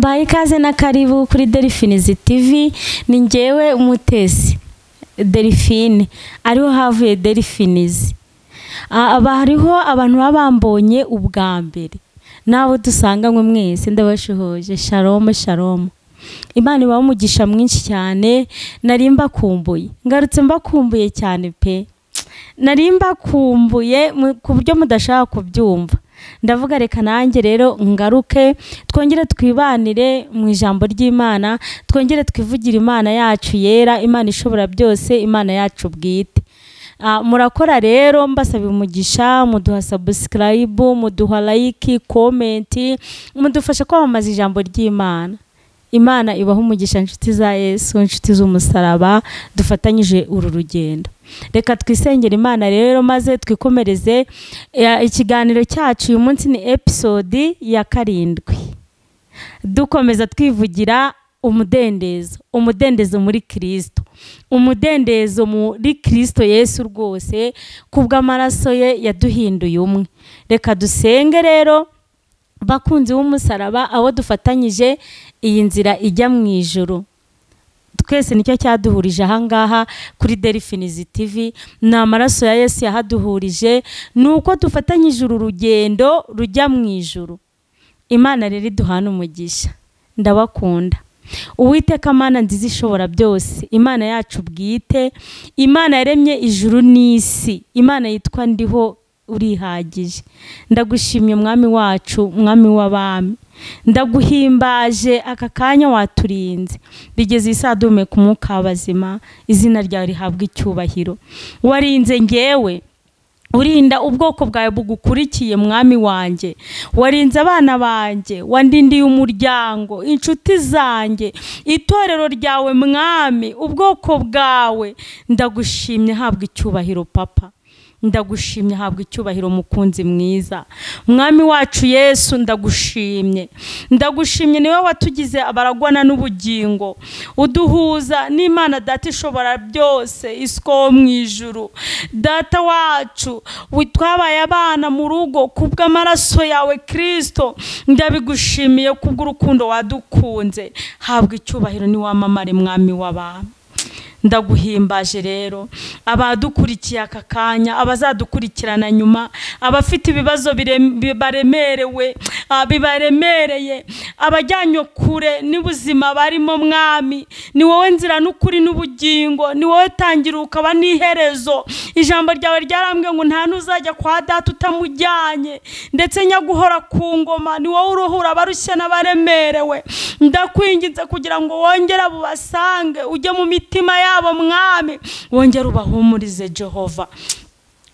mbaye ikaze na karibu kuri Delphines TV. Ni njyewe umutesi Delphine, ariho havuye Delphines. Hariho abantu babambonye ubwa mbere, nabo dusanganywe mwese ndabashohoje. Shalom shalom. Imana ibahe umugisha mwinshi cyane. Narimba kumbuye, ngarutse mbakumbuye cyane pe. Narimba kumbuye ku buryo mudashaka kubyumva. Ndavuga reka nanjye rero ngaruke twongere twibanire mu ijambo ry'Imana, twongere twivugira Imana yacu yera, Imana ishobora byose, Imana yacu bwite. Murakora rero mbasaba umugisha, muduha subscribe, muduha like, comment, mudufasha kwamamaza ijambo ry'Imana. Imana ibahe umugisha inshuti za Yesu, inshuti z'umusaraba, dufatanyije uru rugendo. Reka twisengera Imana rero maze twikomereze ikiganiro cyacu. Uyu munsi ni episode ya 7. Dukomeza twivugira umudendezo muri Kristo. Umudendezo muri Kristo Yesu rwose, kubw'amaraso ye yaduhinduye umwe. Reka dusenge rero bakunzi b'umusaraba, abo dufatanyije iyi nzira ijya mu ijuru. Twese nicyo cyaduhurije ahangaha kuri Delphines TV, na amaraso ya Yesu yahaduhurije, nuko dufatanyije uru rugendo rujya mu ijuru. Imana rero iduhana umugisha. Ndabakunda. Uwiteka Mana nziza ishobora byose, Imana yacu bwite, Imana yaremye ijuru n'isi, Imana yitwa ndiho urihagije. Ndagushimye mwami wacu, mwami w'abami. Ndaguhimbaje aka kanya waturinze, bigeze isadume ku mwuka w'abazima. Izina ryawe rihabwa icyubahiro. Warinze ngewe, urinda ubwoko bwawe bugukurikiye mwami wanjye. Warinze abana banjye, wandindiye umuryango, inshuti zanjye, itorero ryawe mwami, ubwoko bwawe. Ndagushimye, habwa icyubahiro papa. Ndagushimye, habwa icyubahiro mukunzi mwiza. Mwami wacu Yesu ndagushimye. Ndagushimye niwe watugize abaragwana n'ubugingo, uduhuza n'Imana Data ishobora byose, isiko mu ijuru. Data wacu, witwabaye abana mu rugo kubw'amaraso yawe Kristo. Ndabigushimiye kubw'urukundo wadukunze. Habwa icyubahiro ni wamamare mwami w'abami. Ndaguhimbaje rero abadukurikiye aka kanya, abazadukurikirana nyuma, abafite ibibazo bibaremereye, abajyanye kure n'ubuzima barimo mwami. Ni wowe nzira n'ukuri n'ubugingo, ni wowe tangira ukaba n'iherezo. Ijambo ryawe ryarambwe ngo nta nuzajya kwa Data utamujyanye, ndetse nyaguhora ku ngoma. Ni wowe uruhura abarushye n'abaremerewe. Ndakwinginze kugira ngo wongere abubasange, ujye mu mitima yabo mwami, wongera ubahumurize Jehova.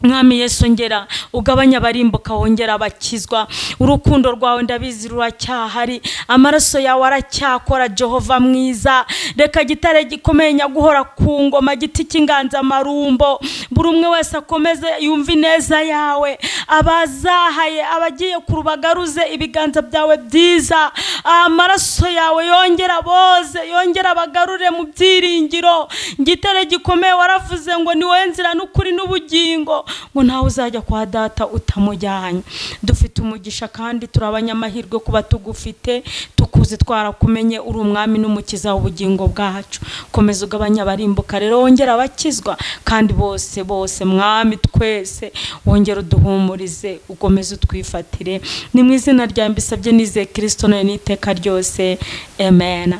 Mwami Yesu ngera ugabanya barimbuka, wongera abakizwa. Urukundo rwawe ndabizi ruracyahari, amaraso yawe aracyakora Jehova mwiza. Reka gitare gikomeye nyaguhora ku ngoma, giti cy'inganza marumbo, buri umwe wese akomeze yumva ineza yawe. Abazahaye, abagiye kurubagaruze ibiganza byawe byiza. Amaraso yawe yongera boze, yongera abagarure mu byiringiro. Gitare gikomeye waravuze ngo ni wowe nzira n'ukuri n'ubugingo, ngo ntawe uzajya kwa Data utamujyanye. Dufite umugisha kandi turabanyamahirwe kuba tugufite, tukuzi twarakumenye, uri umwami n'umukiza w'ubugingo bwacu. Komeza ugabanya barimbuka rero, wongera abakizwa kandi bose mwami, twese wongera uduhumurize, ukomeze utwifatire. Ni mu izina rya mbisabye nize Kristo none n'iteka ryose, amen.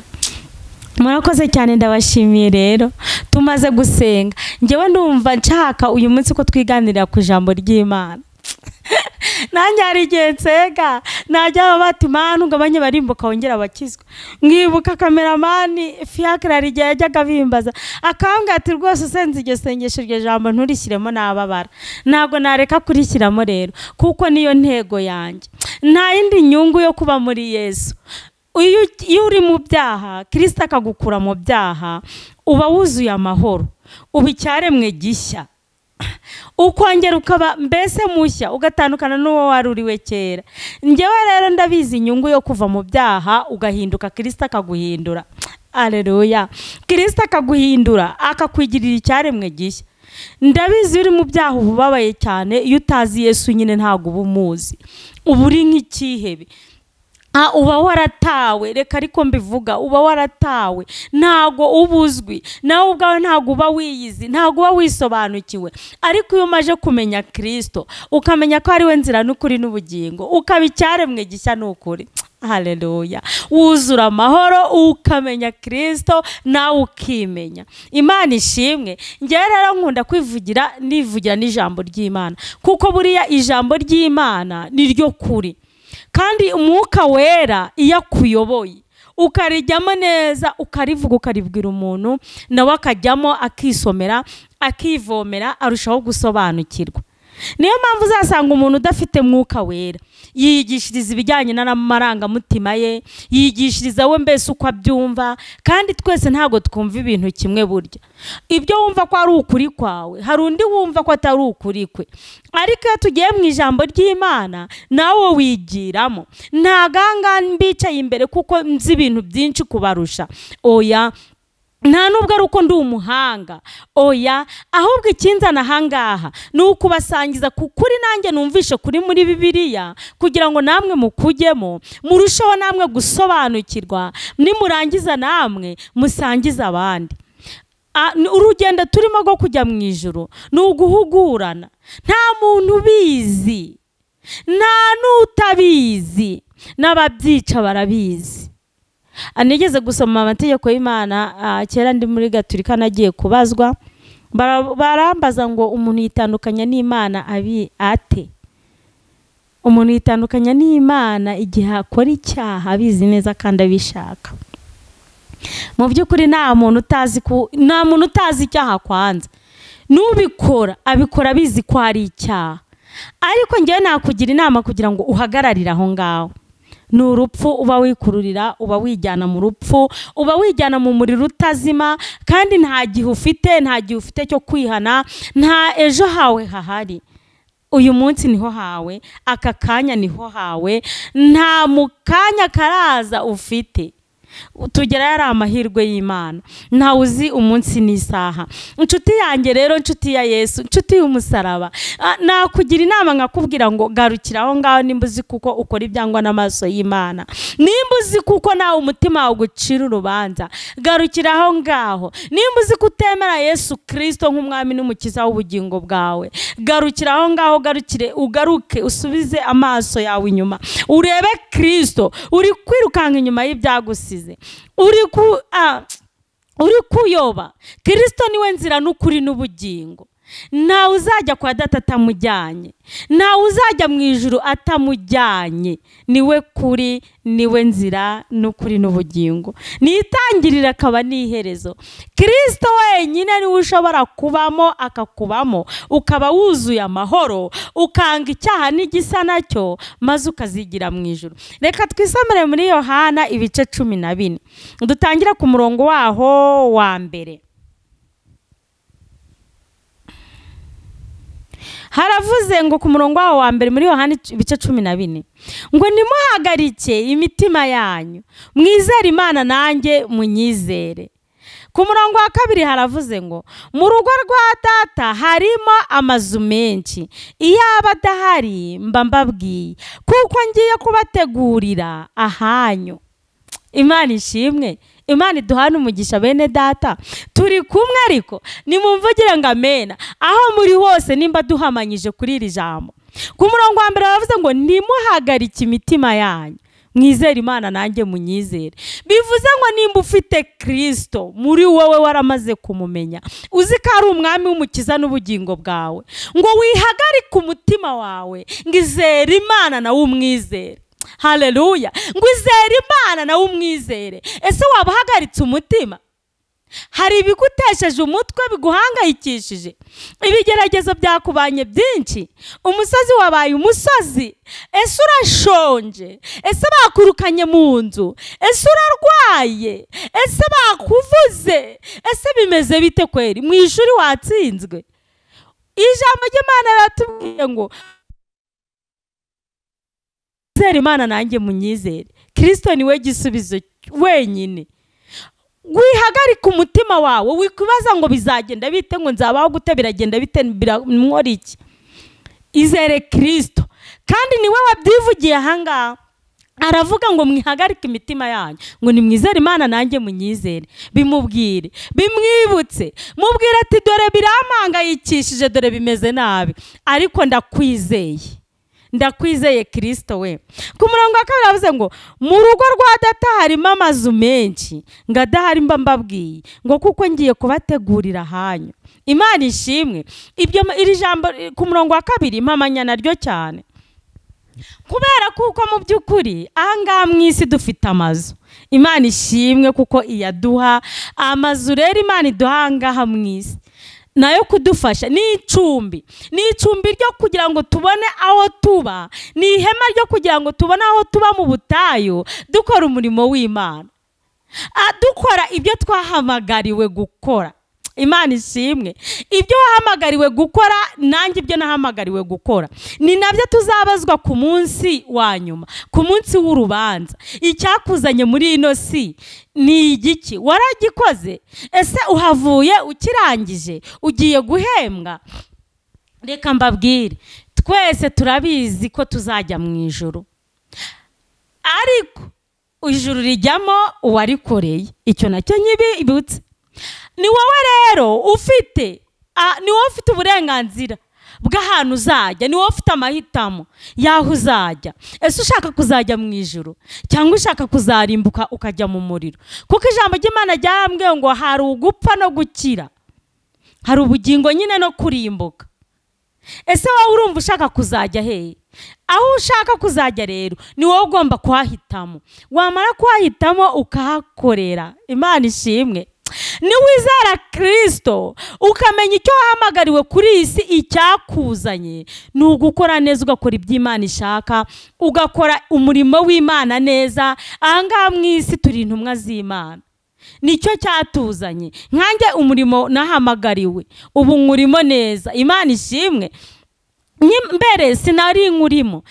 Murakoze cyane, ndabashimiye rero. Tumaze gusenga, ngewe ndumva nshaka uyu munsi ko twiganirira ku ijambo ry'Imana. Nanjye hari igihe nsega najya bati Mana ugabanye barimbuka, wongera abakizwa. Mwibuka kameramani Fiacre hari igihe yajyaga bimbaza akambwira ati rwose usenze iryo sengesho iryo jambo nturishyiremo n'ababara. Ntabwo nareka kurishyiramo rero, kuko niyo ntego yanjye. Nta yindi nyungu yo kuba muri Yesu. Iyo uri mu byaha, Kristo akagukura mu byaha, uba wuzuye amahoro, uba icyaremwe gishya. Ukongera ukaba mbese mushya, ugatandukana n'uwo wari uriwe kera. Njyewe rero ndabizi inyungu yo kuva mu byaha ugahinduka, Kristo akaguhindura. Alleluya. Kristo akaguhindura, akakwigirira icyaremwe gishya. Ndabizi uri mu byaha ubabaye cyane, iyo utazi Yesu nyine ntago uba umuzi. Uba uri nk'ikihebe. uba waratawe, reka ariko mbivuga, uba waratawe, ntago ubuzwi, nawe ubwawe ntago uba wiyizi, ntago uba wisobanukiwe. Ariko iyo umaje kumenya Kristo, ukamenya ko ari we nzira n'ukuri n'ubugingo, ukaba icyaremwe gishya n'ukuri, haleluya, wuzura amahoro, ukamenya Kristo nawe ukimenya. Imana ishimwe. Njye rero nkunda nivugira n'ijambo ry'Imana, kuko buriya ijambo ry'Imana ni ryo kuri. Kandi umwuka wera iyo akuyoboye ukarijyamo neza, ukarivuga, ukaribwira umuntu, nawe akajyamo akisomera, akivomera, arushaho gusobanukirwa. Niyo mpamvu uzasanga umuntu udafite mwuka wera yigishiriza ibijyanye n'amarangamutima ye, yigishiriza we mbese uko abyumva, kandi twese ntago twumva ibintu kimwe. Burya ibyo wumva ko ari ukuri kwawe, hari undi wumva ko atari ukuri kwe. Ariko iyo tugiye mu ijambo ry'Imana, nawe wigiramo. Ntaganga mbicaye imbere kuko nzi ibintu byinshi kubarusha, oya, nta nubwo ari uko ndi umuhanga, oya, ahubwo ikinzana ahangaha ni ukubasangiza kuri nanjye numvishe kuri muri Bibiliya, kugira ngo namwe mukujyemo, murusheho namwe gusobanukirwa, nimurangiza namwe musangiza abandi. Urugendo turimo rwo kujya mu ijuru ni uguhugurana. Nta muntu ubizi, nta n'utabizi, n'ababyica barabizi. Anigeze gusoma amategeko y'Imana kera ndi muri Gatolika, nagiye kubazwa, barambaza ngo umuntu yitandukanya n'Imana ate? Umuntu yitandukanya n'Imana igihe akora icyaha abizi neza kandi abishaka. Mu by'ukuri nta muntu utazi icyaha kwanza. N'ubikora abikora abizi ko ari icyaha. Ariko njyewe nakugira inama kugira ngo uhagararire aho ngaho. Ni urupfu uba wikururira, uba wijyana mu rupfu, uba wijyana mu muriro utazima, kandi nta gihe ufite cyo kwihana, nta ejo hawe hahari. Uyu munsi niho hawe, aka kanya niho hawe, nta mukanya karaza ufite. Tugera yari amahirwe y'Imana, nta uzi umunsi n'isaha. Inshuti yanjye rero, inshuti ya Yesu, inshuti y'umusaraba, nakugira inama nkakubwira ngo garukira aho ngaho, nimba uzi kuko ukora ibyangwa n'amaso y'Imana, nimba uzi kuko nawe umutima wawe ugucira urubanza, garukira aho ngaho. Nimba uzi kutemera Yesu Kristo nk'umwami n'umukiza w'ubugingo bwawe, garukira aho ngaho, ugaruke, usubize amaso yawe inyuma, urebe Kristo. Uri kwirukanka inyuma y'ibyagusize, uri kuyoba. Kristo niwe nzira n'ukuri n'ubugingo. Ntawe uzajya kwa Data atamujyanye, ntawe uzajya mu ijuru atamujyanye. Niwe kuri, niwe nzira n'ukuri n'ubugingo, nitangirira akaba n'iherezo. Kristo wenyine niwe ushobora kubamo, akakubamo, ukaba wuzuye amahoro, ukanga icyaha n'igisa nacyo, maze ukazigira mu ijuru. Reka twisomere muri Yohana ibice 14, dutangira ku murongo waho wa mbere. Haravuze ngo ku murongo waho wa mbere muri Yohana ibice 14, ngo nimuhagarike imitima yanyu, mwizere Imana nanjye munyizere. Ku murongo wa kabiri haravuze ngo mu rugo rwa Data harimo amazu menshi, iyo aba adahari mba mbabwiye, kuko ngiye kubategurira ahanyu. Imana ishimwe. Imana iduhana umugisha bene data, turi kumwe. Ariko nimumvugire ngo amena aho muri hose, nimba duhamanyije kuri iri jambo. Ku murongo wa mbere baravuze ngo nimuhagarike imitima yanyu, mwizere Imana nanjye munyizere. Bivuze ngo nimba ufite Kristo muri wowe, waramaze kumumenya, uzi ko ari umwami w'umukiza n'ubugingo bwawe, ngo wihagarike umutima wawe, ngizere Imana nawe umwizere. Haleluya. Ngo izere Imana nawe umwizere. Ese waba uhagaritse umutima? Hari ibigutesheje umutwe, biguhangayikishije, ibigeragezo byakubanye byinshi, umusozi wabaye umusozi. Ese urashonje? Ese bakurukanye mu nzu? Ese urarwaye? Ese bakuvuze? Ese bimeze bite kweri? Mu ishuri watsinzwe? Ijambo ry'Imana riratubwiye ngo mwizere Imana nanjye munyizere. Kristo niwe gisubizo wenyine. Wihagarika umutima wawe, wikubaza ngo bizagenda bite, ngo nzabaho gute, biragenda bite, biramwora iki. Izere Kristo, kandi niwe wabyivugiye ahangaha. aravuga ngo mwihagarike imitima yanyu, ngo nimwizere Imana nanjye munyizere. Bimubwire, bimwibutse, mubwire ati dore birampangayikishije, dore bimeze nabi, ariko ndakwizeye Kristo we. Ku murongo wa 2 avuze ngo mu rugo rwa data harimo amazu menshi, ngo adahari mba mbabwiye, ngo kuko ngiye kubategurira hanyu. Imana ishimwe. Iri jambo ku murongo wa 2 impamanya naryo cyane, kubera kuko mu by'ukuri ahangaha mu isi dufite amazu. Imana ishimwe kuko iyaduha amazu. Rero Imana iduha ahangaha mu isi nayo kudufasha, ni icumbi ryo kugira ngo tubone aho tuba, ni ihema ryo kugira ngo tubone aho tuba mu butayu, dukora umurimo w'Imana, dukora ibyo twahamagariwe gukora. Imana ishimwe. Ibyo wahamagariwe gukora nanjye ibyo nahamagariwe gukora, ni nabyo tuzabazwa ku munsi wa nyuma, ku munsi w'urubanza. Icyakuzanye muri ino si ni igiki? Waragikoze? Ese uhavuye ukirangije? Ugiye guhembwa? Reka mbabwire, twese turabizi ko tuzajya mu ijuru, ariko ijuru rijyamo uwarikoreye. Icyo nacyo nyibibutse. Ni wowe rero ufite uburenganzira bw'ahantu uzajya, ni wowe ufite amahitamo yaho uzajya. Ese ushaka kuzajya mu ijuru cyangwa ushaka kuzarimbuka ukajya mu muriro? Kuko ijambo ry'Imana ryambwiye ngo hari ugupfa no gukira, hari ubugingo nyine no kurimbuka. Ese wowe urumva ushaka kuzajya hehe? Aho ushaka kuzajya rero ni wowe ugomba kuhahitamo. Wamara kuhahitamo ukahakorera. Imana ishimwe. Niwizera Kristo ukamenya icyo wahamagariwe kuri iyi si, icyakuzanye ni ugukora neza, ugakora ibyo Imana ishaka, ugakora umurimo w'Imana neza. Ahangaha mu isi turi intumwa z'Imana, nicyo cyatuzanye. Nkanjye umurimo nahamagariwe ubu nkurimo neza. Imana ishimwe. Mbere sinari nkurimo,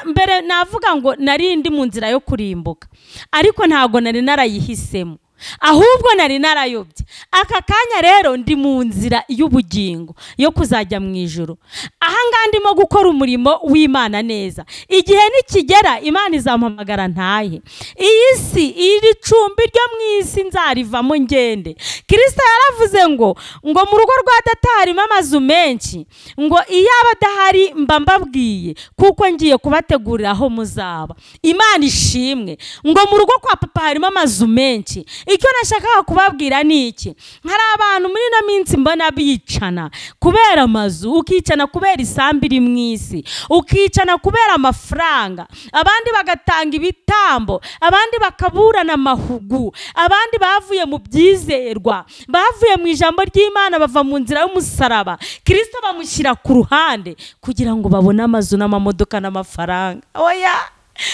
mbere navuga ngo nari ndi mu nzira yo kurimbuka, ariko ntago nari narayihisemo, ahubwo nari narayobye. Aka kanya rero ndi mu nzira y'ubugingo yo kuzajya mu ijuru. Ahangaha ndimo gukora umurimo w'Imana neza. Igihe nikigera Imana izampamagara ntahe. Iyi si, iri cumbi ryo mu isi nzarivamo ngende. Kristo yaravuze ngo mu rugo rwa data harimo amazu menshi, ngo iyaba adahari mba mbabwiye, kuko ngiye kubategurira aho muzaba. Imana ishimwe. Ngo mu rugo kwa papa harimo amazu menshi. Icyo nashakaga kubabwira ni iki? Hari abantu muri ino minsi mbona bicana kubera amazu, ukicana kubera isambu iri mu isi, ukicana kubera amafaranga, abandi bagatanga ibitambo, abandi bakaburana amahugu, abandi bavuye mu byizerwa, bavuye mu ijambo ry'Imana, bava mu nzira y'umusaraba. Kristo bamushyira ku ruhande kugira ngo babone amazu n'amamodoka n'amafaranga. Oya,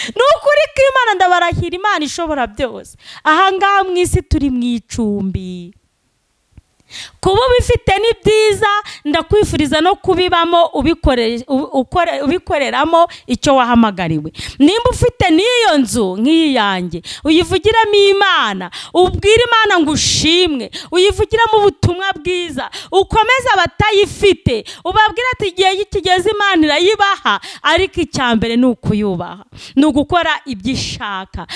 nukuri ko Imana ndabarahira, Imana ishobora byose. Ahangaha mu isi turi mu icumbi. Kuba ubifite ni byiza, ndakwifuriza no kubibamo, ubikoreramo icyo wahamagariwe. Nimba ufite n'iyo nzu nk'iyi yanjye, uyivugiramo Imana, ubwire Imana ngo ushimwe, uyivugiramo ubutumwa bwiza, ukomeze abatayifite, ubabwire ati igihe kigeze Imana irayibaha, ariko icyambere ni ukuyubaha, ni ugukora ibyo ishaka,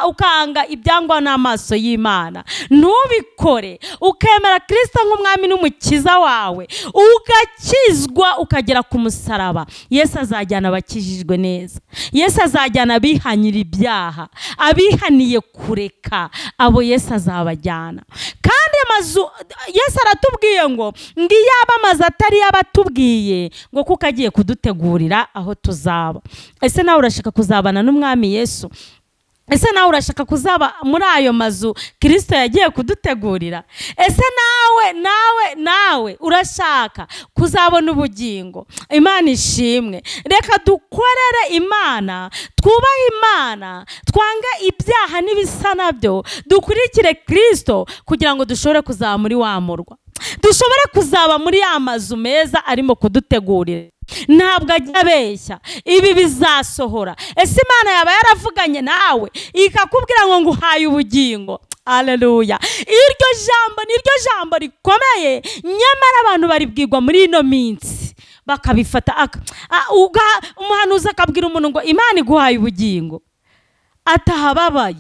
ukanga ibyangwa n'amaso y'Imana. Ntubikore, ukemera Kristo nk'umwami n'umukiza wawe, ugakizwa, ukagera ku musaraba. Yesu azajyana abakijijwe neza. Yesu azajyana abihanyira ibyaha, abihaniye kureka, abo Yesu azabajyana. Kandi amazu, Yesu aratubwiye ngo iyaba amazu atari yabatubwiye, ngo kuko agiye kudutegurira aho tuzaba. Ese nawe urashaka kuzabana n'umwami Yesu? Ese nawe urashaka kuzaba muri ayo mazu Kristo yagiye kudutegurira? Ese nawe urashaka kuzabona ubugingo? Imana ishimwe. Reka dukorere Imana, twubahe Imana, twange ibyaha n'ibisa nabyo, dukurikire Kristo kugira ngo dushobore kuzaba muri wa murwa, dushobore kuzaba muri ya mazu meza arimo kudutegurira. Ntabwo ajya abeshya, ibi bizasohora. Ese Imana yaba yaravuganye nawe ikakubwira ngo nguhaye ubugingo? Haleluya. Iryo jambo niryo jambo rikomeye, nyamara abantu baribwirwa muri ino minsi, bakabifata umuhanuzi akabwira umuntu ngo Imana iguhaye ubugingo, atahababaye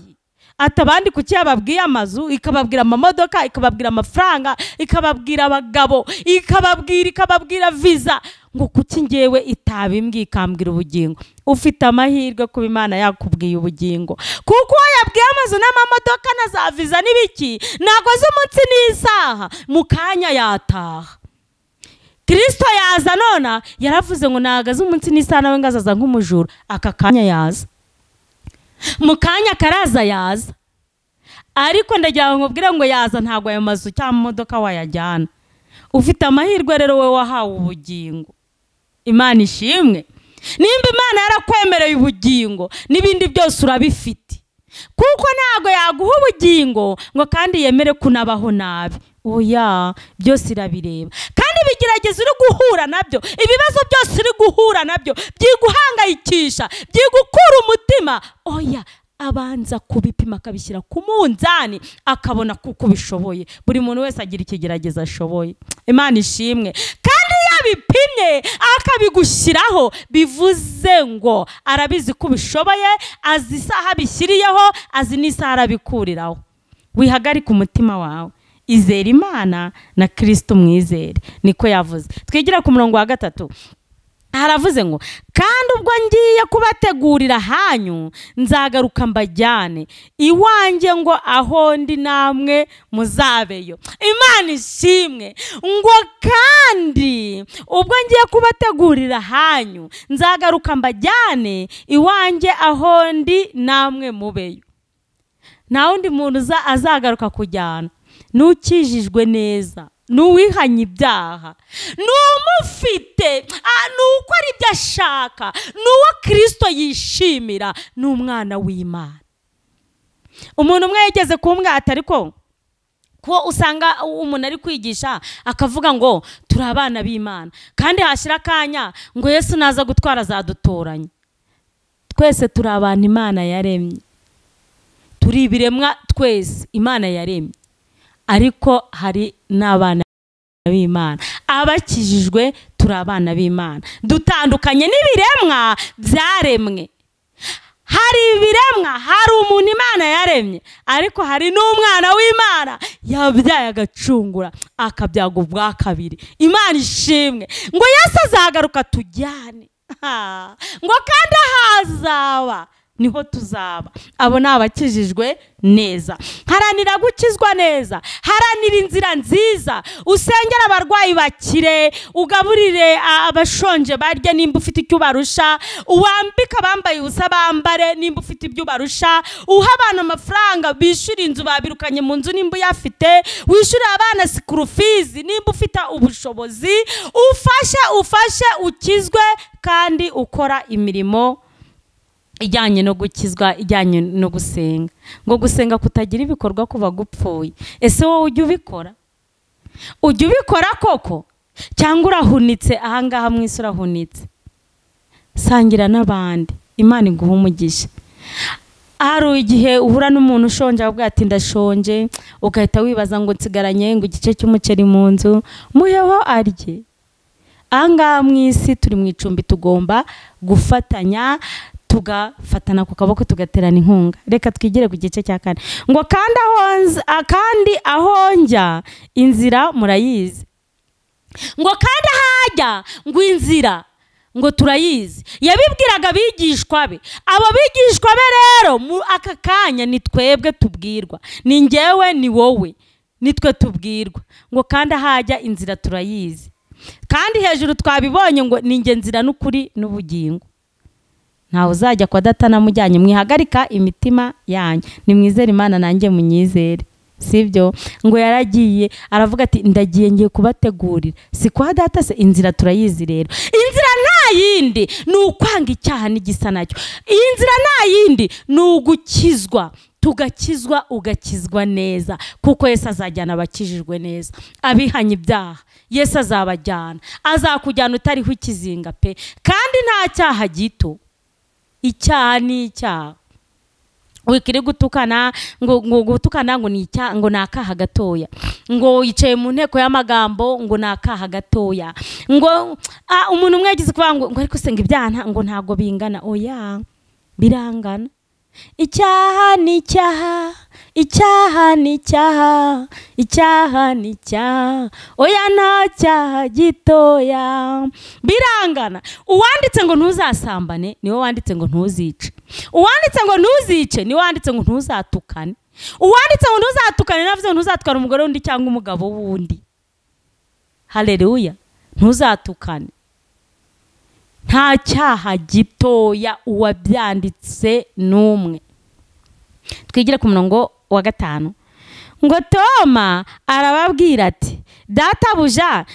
atabandi kuki yababwiye amazu, ikababwira amamodoka, ikababwira amafaranga, ikababwira abagabo, ikababwira visa, ngo kuki ngewe itabimbwiye ikambwira ubugingo. Ufite amahirwe kuba Imana yakubwiye ubugingo, kuko yabwiye amazu n'amamodoka na za visa n'ibiki ntago z'umunsi n'isaha, mu kanya yataha. Kristo yaza nona yaravuze ngo ntago z'umunsi n'isaha nawe ngazaza nk'umujura, aka kanya yaza, mu kanya karaza yaza. Ariko ndagira ngo mbwire ngo yaza ntago ayo mazu cyangwa imodoka wayajyana. Ufite amahirwe rero we wahawe ubugingo. Imana ishimwe. Nimba Imana yarakwemereye ubugingo n'ibindi byose urabifite, kuko ntago yaguha ubugingo ngo kandi yemere kunabaho nabi. Oya, byose irabireba. Kandi bigeragezo uri guhura nabyo, ibibazo byose uri guhura nabyo byiguhangayikisha, byigukura umutima, oya, abanza kubipima akabishyira ku munzani akabona kuko bishoboye. Buri muntu wese agira ikigeragezo ashoboye. Imana ishimwe. Kandi yabipimye akabigushyiraho, bivuze ngo arabizi ko bishoboye, azi isaha bishyiriyeho, azi n'isaha arabikuriraho. Wihagarike umutima wawe, izera Imana na Kristo mwizere, niko yavuze. Twigira ku murongo wa 3. Haravuze ngo kandi ubwo ngiye kubategurira hanyu nzagaruka mbajyane iwanjye ngo aho ndi namwe muzabeyo. Imana ishimwe. Ngo kandi ubwo ngiye kubategurira hanyu nzagaruka mbajyane iwanjye aho ndi namwe mubeyo. Nta wundi muntu azagaruka kujyana n'ukijijwe neza, n'uwihanye ibyaha, n'umufite, n'ukora ibyo ashaka, n'uwo Kristo yishimira, n'umwana w'Imana. Umuntu umwe yigeze kumwata, ariko ko usanga umuntu ari kwigisha akavuga ngo turi abana b'Imana, kandi hashira akanya ngo Yesu naza gutwara azadutoranya. Twese turi abantu Imana yaremye, turi ibiremwa twese Imana yaremye, ariko hari n'abana b'Imana. Abakijijwe turi abana b'Imana, dutandukanye n'ibiremwa byaremwe. Hari ibiremwa, hari umuntu Imana yaremye, ariko hari n'umwana w'Imana yabyaye agacungura akabyaga ubwa kabiri. Imana ishimwe. Ngo Yesu azagaruka tujyane, ngo kandi hazaba niho tuzaba. Abo ni abakijijwe neza. Haranira gukizwa neza, haranira inzira nziza, usengera abarwayi bakire, ugaburire abashonje barye nimba ufite icyo barusha, uwambika bambaye ubusa bambare nimba ufite ibyo barusha, uha abana amafaranga bishura inzu babirukanye mu nzu nimba uyafite, wishyura abana school fees nimba ufite ubushobozi, ufashe ukizwe kandi ukora imirimo ijyanye no gukizwa, ijyanye no gusenga. Ngo gusenga kutagira ibikorwa kuba gupfuye. Ese wowe ujya ubikora? Ujya ubikora koko? Cyangwa urahunitse ahangaha mwisi urahunitse? Sangira n'abandi, Imana iguha umugisha. Hari igihe uhura n'umuntu ushonje avuga ati ndashonje, ugahita wibaza ngo nsigaranye ngo igice cy'umuceri mu nzu, muyeho arye. Ahangaha mwisi turi mu icumbi, tugomba gufatanya, tugafatana ku kaboko, tugaterana inkunga. Reka twigire ku gice cya 4. Ngo kandi aho njya inzira murayizi. Ngo kandi hajya ngo inzira ngo turayizi. Yabibwiraga abigishwa be. Abo bigishwa be rero mu aka kanya ni twebwe tubwirwa, ni ngewe ni wowe, ni twe tubwirwa. Ngo kandi hajya inzira turayizi, kandi hejuru twabibonye ngo ni nge nzira n'ukuri n'ubugingo. Ntawe uzajya kwa Data namujyanye. Mwihagarika imitima yanyu, nimwizere Imana nanjye munyizere, sibyo? Ngo yaragiye aravuga ati ndagiye ngiye kubategurira. Si kwa Data se? Inzira turayizi rero. Inzira nta yindi ni ukwanga icyaha n'igisa nacyo. Inzira nta yindi ni ugukizwa, tugakizwa, ugakizwa neza, kuko Yesu azajyana abakijijwe neza. Abihanye ibyaha Yesu azabajyana, azakujyana utariho ikizinga pe, kandi nta cyaha gito. Icyaha ni icyaha. wikiri gutukana ngo gutukana ngo ngo nakaha gatoya, ngo yicaye mu nteko y'amagambo ngo nakaha gatoya, ngo umuntu umwe yagize kuvuga ngo ariko senga ibyaha ngo ntago bingana. Oya, birangana. Icyaha ni icyaha, icyaha ni icyaha, icyaha ni icyaha, oya nta cyaha gitoya, birangana. Uwanditse ngo ntuzasambane niwe wanditse ngo ntuzice, uwanditse ngo ntuzice niwe wanditse ngo ntuzatukane, uwanditse ngo ntuzatukane navuze ngo ntuzatukane umugore wundi cyangwa umugabo wundi. Haleluya, ntuzatukane. Nta cyaha gitoya uwabyanditse n'umwe. Twigire ku murongo wa 5 ngo Toma arababwira ati databuja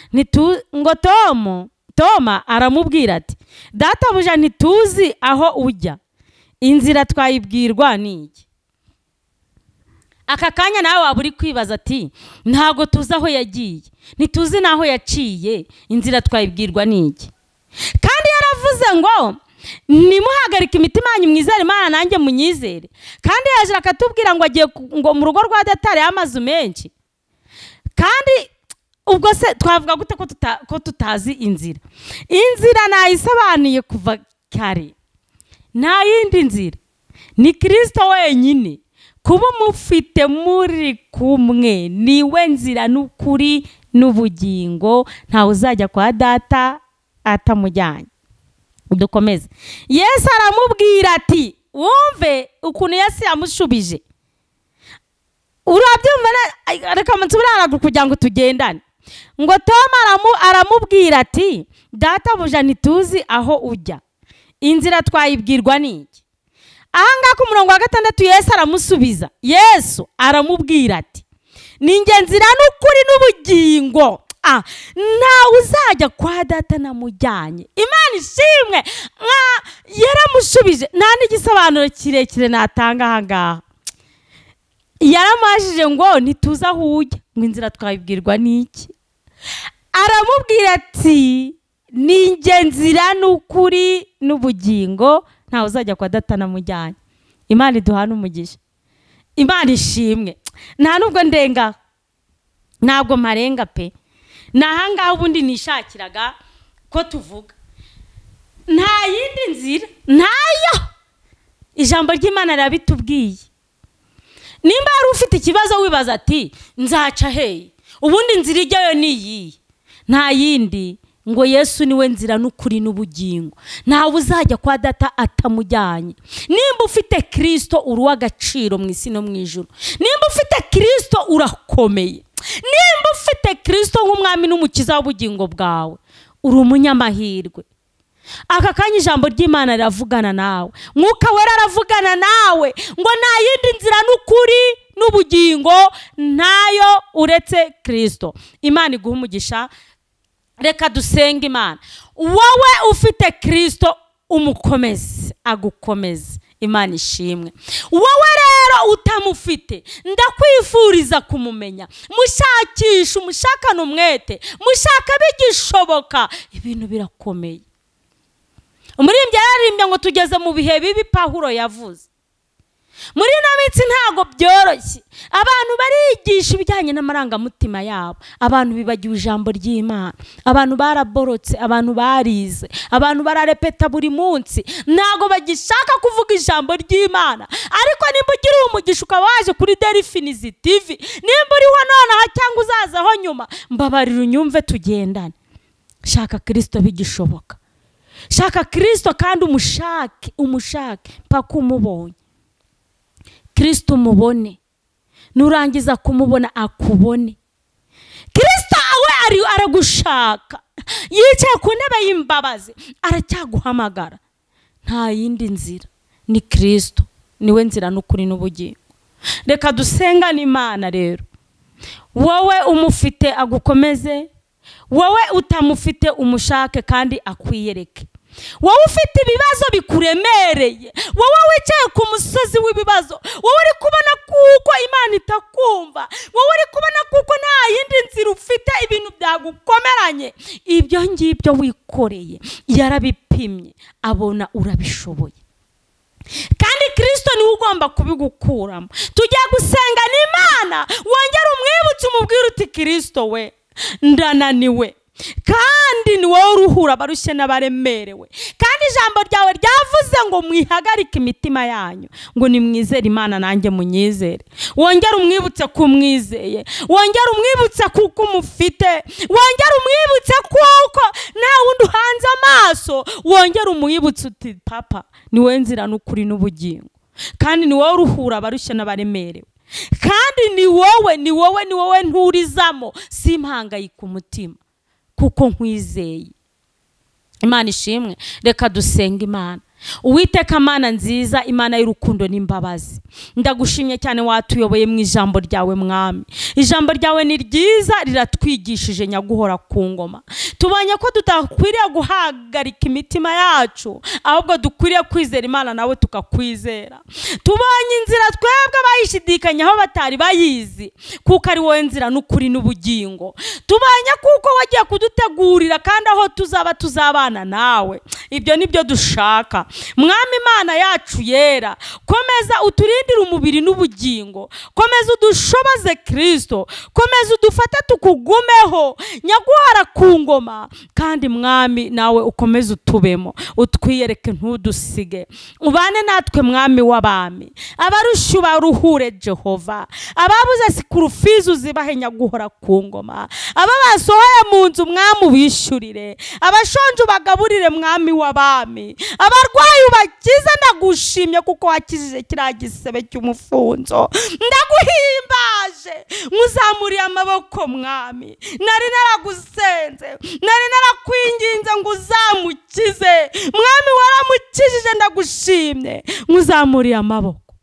ngo Toma aramubwira ati databuja ntituzi aho ujya, inzira twayibwirwa n'iki? Aka kanya nawe waba uri kwibaza ati ntago tuzi aho yagiye, ntituzi naho yaciye, inzira twayibwirwa n'iki? Kandi yaravuze ngo nimuhagarika imitima yanyu mwizere Imana nanjye munyizere. Kandi yaje akatubwira ngo agiye ngo mu rugo rwa Datari y'amazu menshi. Kandi ubwo se twavuga gute ko tutazi inzira? Inzira nayisobanuye kuva kare. Nta yindi nzira, ni Kristo wenyine. Kuba mufite muri kumwe niwe nzira n'ukuri n'ubugingo, nta uzajya kwa Data atamujyanye. Dukomeze. Yesu aramubwira ati wumve ukuntu Yesu yamushubije. Urabyumva? Reka nsubira kugira ngo tugendane. Ngo Toma aramubwira ati databuja ntituzi aho ujya, inzira twayibwirwa n'iki? Ahanga ku murongo wa 6 Yesu aramusubiza. Yesu aramubwira ati ninjye nzira n'ukuri n'ubugingo, nta uzajya kwa Data namujyanye. Imana ishimwe. Yaramushubije, nta n'igisobanuro kirekire natanga ahangaha. Yaramashije ngo ntituza aho ujya, ngo inzira twayibwirwa n'iki? Aramubwira ati ninjye nzira n'ukuri n'ubugingo, nta uzajya kwa Data namujyanye. Imana iduhana umugisha. Imana ishimwe. Nta nubwo ndenga, ntabwo marenga pe. Nahangaho ubundi nishakiraga ko tuvuga. Nta yindi nzira, ntayo. Ijambo ry'Imana rirabitubwiye. Nimba ari ufite ikibazo wibaza ati nzaca hehe, ubundi nzira ijyayo niyi, nta yindi. Ngo Yesu niwe nzira n'ukuri n'ubugingo, nta uzajya kwa Data atamujyanye. Nimba ufite Kristo uri w'agaciro mu isi no mu ijuru. Nimba ufite Kristo urakomeye. Nimba ufite Kristo nk'umwami n'umukiza w'ubugingo bwawe, uri umunyamahirwe. Aka kanya ijambo ry'Imana riravugana nawe, Mwuka Wera aravugana nawe ngo nta yindi nzira n'ukuri n'ubugingo ntayo uretse Kristo. Imana iguha umugisha. Reka dusenge Imana. Wowe ufite Kristo umukomeze, agukomeze. Imana ishimwe. Wowe rero utamufite, ndakwifuriza kumumenya. Mushakisha, umushakana umwete, mushaka bigishoboka, ibintu birakomeye. Umuririmbyi yararimbye ngo tugeze mu bihe bibi Pawulo yavuze. Muri no minsi ntago byoroshye. Abantu barigisha ibijyanye n'amarangamutima yabo, abantu bibagiwe ijambo ry'Imana, abantu baraborotse, abantu barize, abantu bararepeta buri munsi, ntago bagishaka kuvuga ijambo ry'Imana. Ariko nimba ugira umugisha ukaba waje kuri Delphinizi TV, nimba uriho nonaha cyangwa uzazaho nyuma, mbabarira unyumve tugendane. Shaka Kristo bigishoboka. Shaka Kristo kandi umushake paka umubonye. Kristo mubone, nurangiza kumubona akubone. Kristo awe aragushaka, yicaye ku ntebe y'imbabazi, aracyaguhamagara. Nta yindi nzira, ni Kristo, niwe nzira n'ukuri n'ubugingo. Reka dusengane Imana rero. Wowe umufite agukomeze, wowe utamufite umushake kandi akwiyereke. Wowe ufite ibibazo bikuremereye, wowe wicaye ku musozi w'ibibazo, wowe uri kubona kuko Imana itakumva, wowe uri kubona kuko nta yindi nzira ufite, ibintu byagukomeranye, ibyo ngibyo wikoreye yarabipimye abona urabishoboye. kandi Kristo niwe ugomba kubigukuramo. Tugiye gusenga n'Imana, wongera umwibutse umubwira uti Kristo we ndananiwe, kandi ni wowe uruhura abarushye n'abaremerewe, kandi ijambo ryawe ryavuze ngo mwihagarike imitima yanyu, ngo nimwizere Imana nanjye munyizere. Wongera umwibutse ko umwizeye, wongera umwibutse kuko umufite, wongera umwibutse kuko nta wundi uhanze amaso, wongera umwibutse uti papa ni wowe nzira n'ukuri n'ubugingo, kandi ni wowe uruhura abarushye n'abaremerewe, kandi ni wowe nturizamo, simpangayika umutima kuko nkwizeye. Imana ishimwe. Reka dusenga Imana. Uwiteka Mana nziza, Imana y'urukundo n'imbabazi, ndagushimye cyane watuyoboye mu ijambo ryawe mwami. Ijambo ryawe ni ryiza, riratwigishije nyaguhora ku ngoma. Tubonye ko tutakwiriye guhagarika imitima yacu, ahubwo dukwiriye kwizera Imana nawe tukakwizera. Tubonye inzira twebwe bayishidikanyaho batari bayizi, kuko ari wowe nzira n'ukuri n'ubugingo. Tubonye kuko wagiye kudutegurira kandi aho tuzaba tuzabana nawe. Ibyo nibyo dushaka. Mwami Imana yacu yera, komeza uturindire umubiri n'ubugingo, komeza udushoboze Kristo, komeza udufate tukugumeho nyaguhara ku ngoma, kandi mwami nawe ukomeze utubemo, utwiyereke ntudusige. Ubane natwe mwami w'abami, abarusha baruhure Jehova, ababuze sikurufizi uzibahe nyaguhora ku ngoma, ababasohoye mu nzu mwami ubishyurire, abashonje bagaburire mwami w'abami, abarwayi ubakize. Ndagushimye kuko wakijije kiriya gisebe cy'umufunzo, ndaguhimbaje, nkuzamuriye amaboko mwami. Nari naragusenze, nari narakwinginze ngo uzamukize mwami, waramukijije. Ndagushimye, nkuzamuriye amaboko,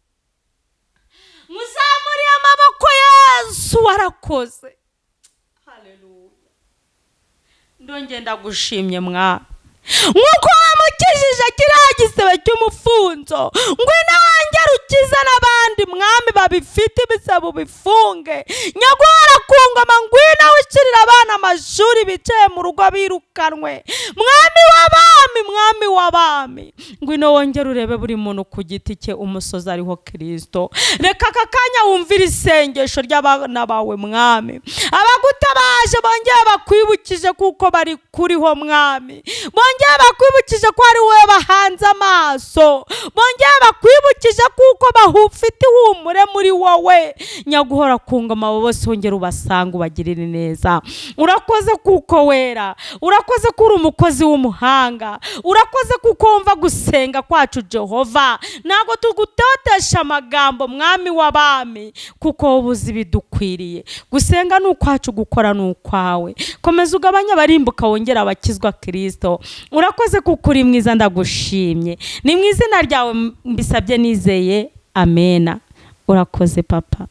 nkuzamuriye amaboko. Yesu warakoze, haleluya. Ndongera ndagushimye mwami, nk'uko wamukijije kiriya gisebe cy'umufunzo, ngwino wongere ukize n'abandi mwami babifite ibisebe bifunge. Nyaguhora ku ngoma, ngwino wishyurire abana amashuri bicaye mu rugo birukanwe. Mwami w'abami, mwami w'abami, ngwino wongere urebe buri muntu ku giti cye umusozi ariho Kristo. Reka aka kanya wumvire isengesho ry'abana bawe mwami, abagutabaje bongere bakwibukije kuko bari kuriho mwami, bongere bakwibukije ko ari wowe bahanze amaso, bongere bakwibukije kuko bahufite ihumure muri wowe. Nyaguhora ku ngoma bose wongere ubasanga ubagirire neza. Urakoze kuko wera, urakoze ko uri umukozi w'umuhanga, urakoze kuko wumva gusenga kwacu Jehova. Ntabwo tugutotesha amagambo mwami w'abami, kuko ubuzi bidukwiriye. Gusenga ni ukwacu, gukora ni ukwawe. Komeza ugabanya abarimbuka wongera abakizwa Kristo. Urakoze kuko uri mwiza, ndagushimye. Ni mu izina ryawe mbisabye nizeye, amena. Urakoze papa.